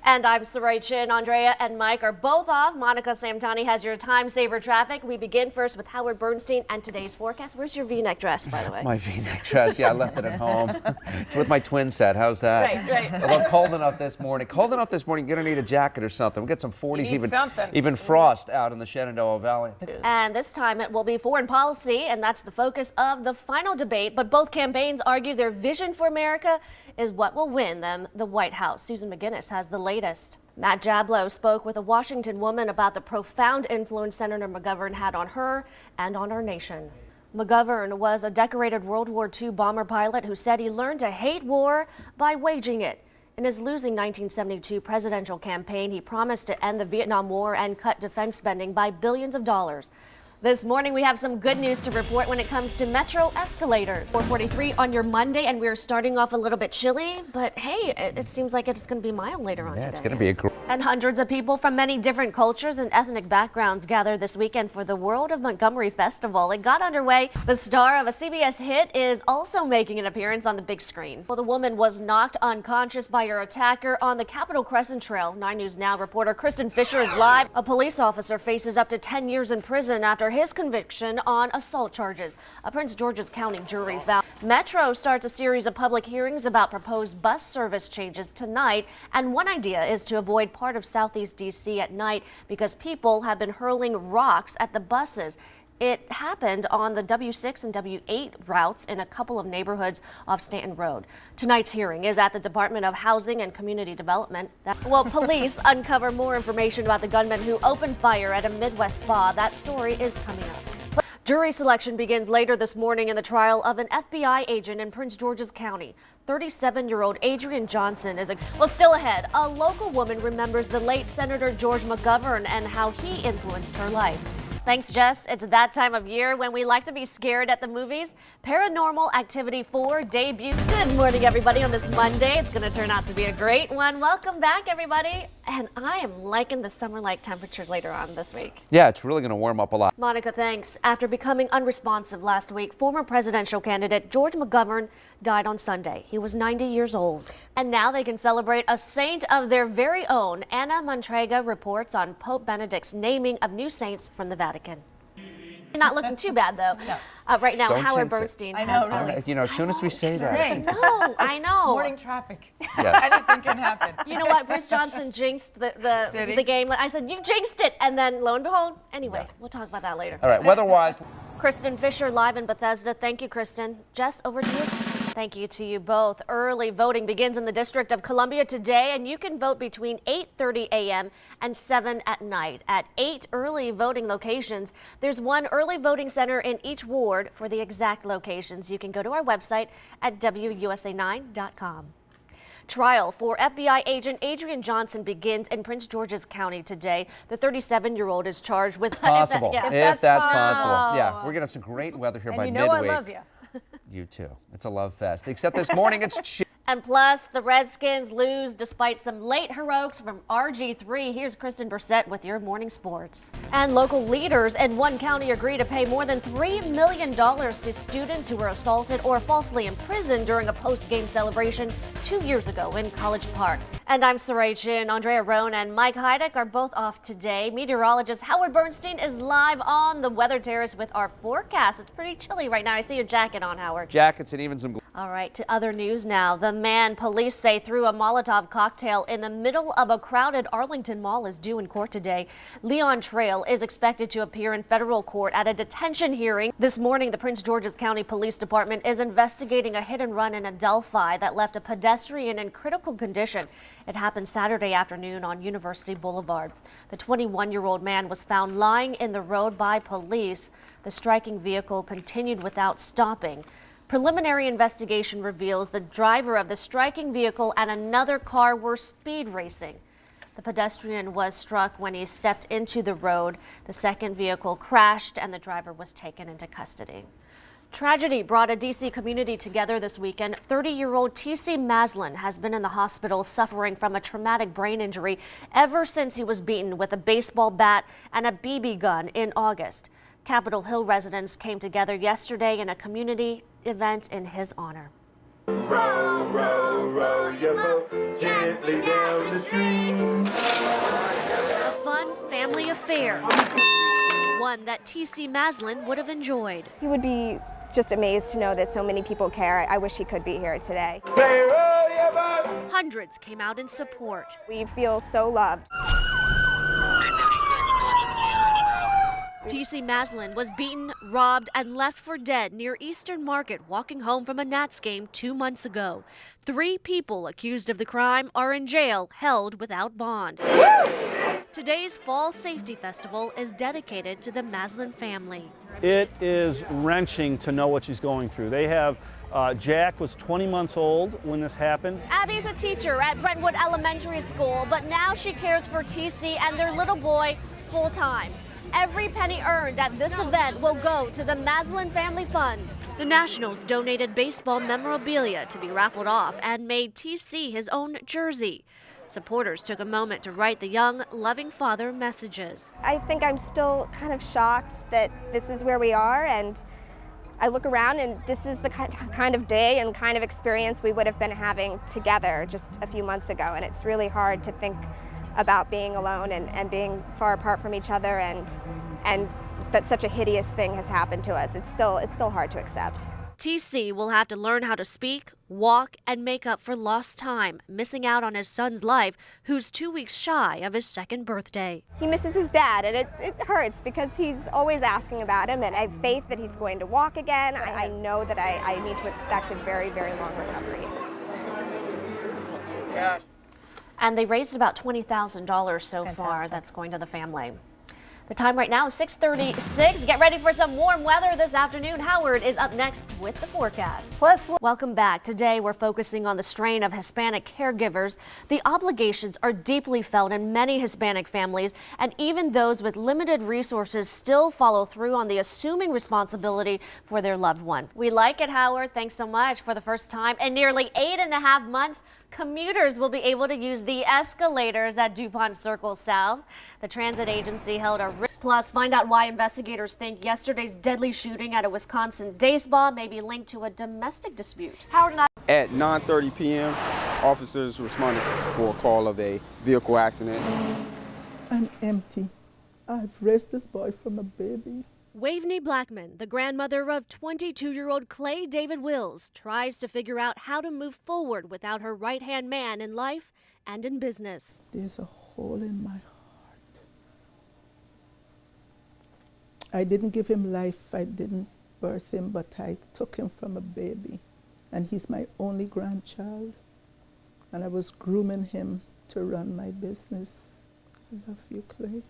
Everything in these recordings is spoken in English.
And I'm Surae. Andrea and Mike are both off. Monica Samtani has your time saver traffic. We begin first with Howard Bernstein and today's forecast. Where's your V-neck dress, by the way? My V-neck dress, yeah, I left it at home. It's with my twin set. How's that? Right. Although cold enough this morning. Cold enough this morning, you're going to need a jacket or something. We'll get some 40s, even frost out in the Shenandoah Valley. And this time it will be foreign policy, and that's the focus of the final debate. But both campaigns argue their vision for America is what will win them the White House. Susan McGinnis has the latest. Matt Jablow spoke with a Washington woman about the profound influence Senator McGovern had on her and on our nation. McGovern was a decorated World War II bomber pilot who said he learned to hate war by waging it. In his losing 1972 presidential campaign, he promised to end the Vietnam War and cut defense spending by billions of dollars. This morning, we have some good news to report when it comes to metro escalators. 4:43 on your Monday, and we're starting off a little bit chilly, but hey, it seems like it's going to be mild later on today. It's going to be a great. And hundreds of people from many different cultures and ethnic backgrounds gathered this weekend for the World of Montgomery Festival. It got underway. The star of a CBS hit is also making an appearance on the big screen. Well, the woman was knocked unconscious by her attacker on the Capitol Crescent Trail. 9 News Now reporter Kristen Fisher is live. A police officer faces up to 10 years in prison after his conviction on assault charges. A Prince George's County jury found. Metro starts a series of public hearings about proposed bus service changes tonight, and one idea is to avoid part of Southeast D.C. at night because people have been hurling rocks at the buses. It happened on the W6 and W8 routes in a couple of neighborhoods off Stanton Road. Tonight's hearing is at the Department of Housing and Community Development. Well, police uncover more information about the gunman who opened fire at a Midwest spa. That story is coming up. Jury selection begins later this morning in the trial of an FBI agent in Prince George's County. 37-year-old Adrian Johnson is still ahead. A local woman remembers the late Senator George McGovern and how he influenced her life. Thanks, Jess. It's that time of year when we like to be scared at the movies. Paranormal Activity 4 debut. Good morning, everybody, on this Monday. It's going to turn out to be a great one. Welcome back, everybody. And I am liking the summer-like temperatures later on this week. Yeah, it's really going to warm up a lot. Monica, thanks. After becoming unresponsive last week, former presidential candidate George McGovern died on Sunday. He was 90 years old. And now they can celebrate a saint of their very own. Anna Montrega reports on Pope Benedict's naming of new saints from the Vatican. Not looking too bad, though. No. Right now, Don't Howard jinx it. Bernstein I know, has... really. You know, as soon as we say that. I know. Morning traffic. Yes. Anything can happen. You know what? Bruce Johnson jinxed the game. I said, you jinxed it. And then, lo and behold, anyway, we'll talk about that later. All right, weather-wise. Kristen Fisher live in Bethesda. Thank you, Kristen. Jess, over to you. Thank you to you both. Early voting begins in the District of Columbia today, and you can vote between 8:30 a.m. and 7 at night. At 8 early voting locations, there's one early voting center in each ward. For the exact locations, you can go to our website at WUSA9.com. Trial for FBI agent Adrian Johnson begins in Prince George's County today. The 37-year-old is charged with... If that's possible. Yeah, we're going to have some great weather here by midweek. You know I love you. You too. It's a love fest. Except this morning it's chill. And plus, the Redskins lose despite some late heroics from RG3. Here's Kristen Brissett with your morning sports. And local leaders in one county agree to pay more than $3 million to students who were assaulted or falsely imprisoned during a post-game celebration 2 years ago in College Park. And I'm Surae Chin. Andrea Roan and Mike Heideck are both off today. Meteorologist Howard Bernstein is live on the weather terrace with our forecast. It's pretty chilly right now. I see your jacket on, Howard. Jackets and even some... All right, to other news now. The man police say threw a Molotov cocktail in the middle of a crowded Arlington mall is due in court today. Leon Trail is expected to appear in federal court at a detention hearing. This morning, the Prince George's County Police Department is investigating a hit and run in Adelphi that left a pedestrian in critical condition. It happened Saturday afternoon on University Boulevard. The 21-year-old man was found lying in the road by police. The striking vehicle continued without stopping. Preliminary investigation reveals the driver of the striking vehicle and another car were speed racing. The pedestrian was struck when he stepped into the road. The second vehicle crashed and the driver was taken into custody. Tragedy brought a D.C. community together this weekend. 30-year-old T.C. Maslin has been in the hospital suffering from a traumatic brain injury ever since he was beaten with a baseball bat and a BB gun in August. Capitol Hill residents came together yesterday in a community event in his honor. Row, row, row your boat gently down the stream. family affair, one that T.C. Maslin would have enjoyed. He would be just amazed to know that so many people care. I wish he could be here today. Hundreds came out in support. We feel so loved. T.C. Maslin was beaten, robbed, and left for dead near Eastern Market walking home from a Nats game 2 months ago. 3 people accused of the crime are in jail, held without bond. Today's Fall Safety Festival is dedicated to the Maslin family. It is wrenching to know what she's going through. They have, Jack was 20 months old when this happened. Abby's a teacher at Brentwood Elementary School, but now she cares for TC and their little boy full time. Every penny earned at this event will go to the Maslin Family Fund. The Nationals donated baseball memorabilia to be raffled off and made TC his own jersey. Supporters took a moment to write the young, loving father messages. I think I'm still kind of shocked that this is where we are, and I look around and this is the kind of day and kind of experience we would have been having together just a few months ago, and it's really hard to think about being alone and being far apart from each other, and that such a hideous thing has happened to us. It's still hard to accept. TC will have to learn how to speak, walk, and make up for lost time, missing out on his son's life, who's 2 weeks shy of his 2nd birthday. He misses his dad, and it hurts because he's always asking about him, and I have faith that he's going to walk again. I know that I need to expect a very, very long recovery. Yeah. And they raised about $20,000 so far. That's going to the family. The time right now is 6:36. Get ready for some warm weather this afternoon. Howard is up next with the forecast. Welcome back. Today we're focusing on the strain of Hispanic caregivers. The obligations are deeply felt in many Hispanic families, and even those with limited resources still follow through on the assuming responsibility for their loved one. We like it, Howard. Thanks so much. For the first time in nearly 8.5 months, commuters will be able to use the escalators at DuPont Circle South. The transit agency held a Plus, find out why investigators think yesterday's deadly shooting at a Wisconsin day spa may be linked to a domestic dispute. Howard and I. At 9:30 p.m., officers responded for a call of a vehicle accident. I'm empty. I've raised this boy from a baby. Waveney Blackman, the grandmother of 22-year-old Clay David Wills, tries to figure out how to move forward without her right-hand man in life and in business. There's a hole in my heart. I didn't give him life, I didn't birth him, but I took him from a baby. And he's my only grandchild. And I was grooming him to run my business. I love you, Clay.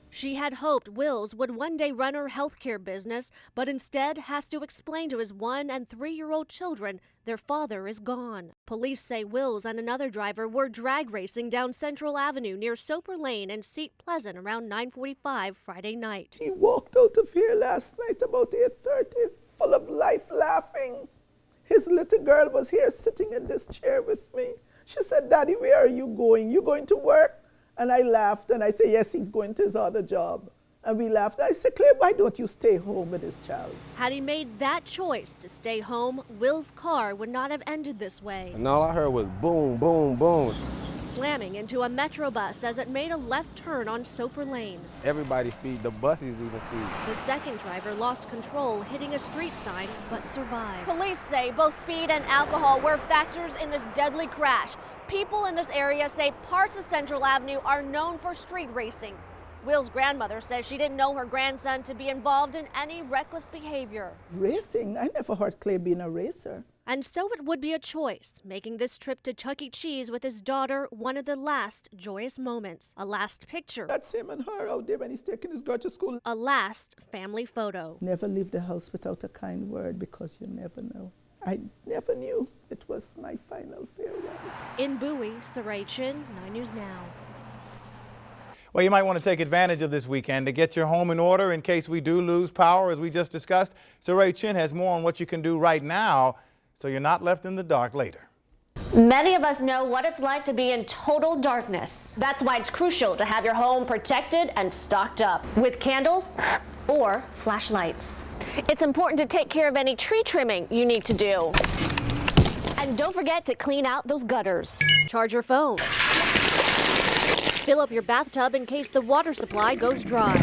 She had hoped Wills would one day run her healthcare business, but instead has to explain to his 1- and 3-year-old children their father is gone. Police say Wills and another driver were drag racing down Central Avenue near Soper Lane and Seat Pleasant around 9:45 Friday night. He walked out of here last night about 8:30, full of life, laughing. His little girl was here sitting in this chair with me. She said, "Daddy, where are you going? You going to work?" And I laughed and I said, "Yes, he's going to his other job." And we laughed. I said, "Clay, why don't you stay home with his child?" Had he made that choice to stay home, Will's car would not have ended this way. And all I heard was boom, boom, boom. Slamming into a Metro bus as it made a left turn on Soper Lane. Everybody speed, the buses even speed. The second driver lost control, hitting a street sign, but survived. Police say both speed and alcohol were factors in this deadly crash. People in this area say parts of Central Avenue are known for street racing. Will's grandmother says she didn't know her grandson to be involved in any reckless behavior. Racing? I never heard Clay being a racer. And so it would be a choice, making this trip to Chuck E. Cheese with his daughter one of the last joyous moments. A last picture. That's him and her out there when he's taking his girl to school. A last family photo. Never leave the house without a kind word, because you never know. I never knew it was my final farewell. In Bowie, Surae Chin, 9 News Now. Well, you might want to take advantage of this weekend to get your home in order in case we do lose power, as we just discussed. Surae Chin has more on what you can do right now so you're not left in the dark later. Many of us know what it's like to be in total darkness. That's why it's crucial to have your home protected and stocked up with candles or flashlights. It's important to take care of any tree trimming you need to do. And don't forget to clean out those gutters. Charge your phone. Fill up your bathtub in case the water supply goes dry.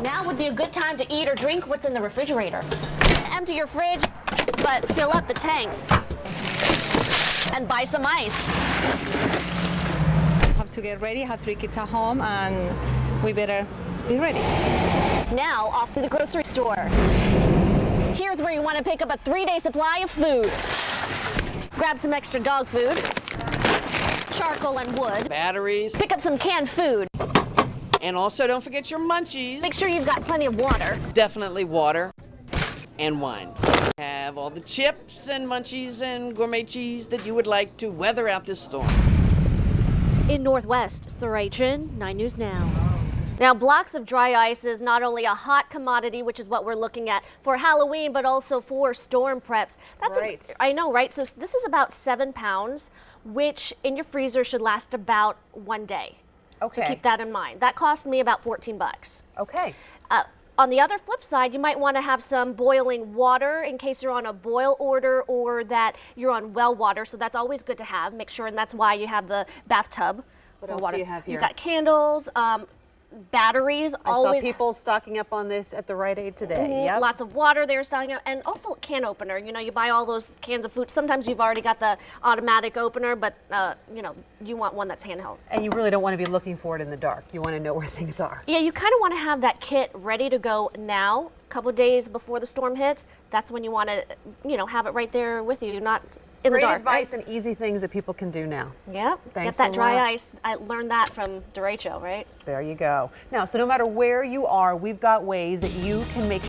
Now would be a good time to eat or drink what's in the refrigerator. Empty your fridge, but fill up the tank. And buy some ice. Have to get ready, have 3 kids at home, and we better be ready. Now off to the grocery store. Here's where you want to pick up a 3-day supply of food. Grab some extra dog food, charcoal and wood, batteries, pick up some canned food. and also don't forget your munchies. Make sure you've got plenty of water. Definitely water and wine. Have all the chips and munchies and gourmet cheese that you would like to weather out this storm. In Northwest, Surae Chin, 9 News Now. Now, blocks of dry ice is not only a hot commodity, which is what we're looking at for Halloween, but also for storm preps. That's right. I know, right? So this is about 7 pounds, which in your freezer should last about 1 day. Okay. So keep that in mind. That cost me about 14 bucks. Okay. On the other flip side, you might want to have some boiling water in case you're on a boil order or that you're on well water. So that's always good to have. Make sure, and that's why you have the bathtub. What else water. do you have here? You've got candles, batteries. I always saw people stocking up on this at the Rite Aid today. Yep. Lots of water they're stocking up, and also a can opener. You know, you buy all those cans of food. Sometimes you've already got the automatic opener, but you know, you want one that's handheld. And you really don't want to be looking for it in the dark. You want to know where things are. Yeah, you kind of want to have that kit ready to go now, a couple days before the storm hits. That's when you want to, you know, have it right there with you, not in Great the dark. advice and easy things that people can do now. Yeah, Thanks get that a dry lot. ice. I learned that from derecho, right? There you go. Now, so no matter where you are, we've got ways that you can make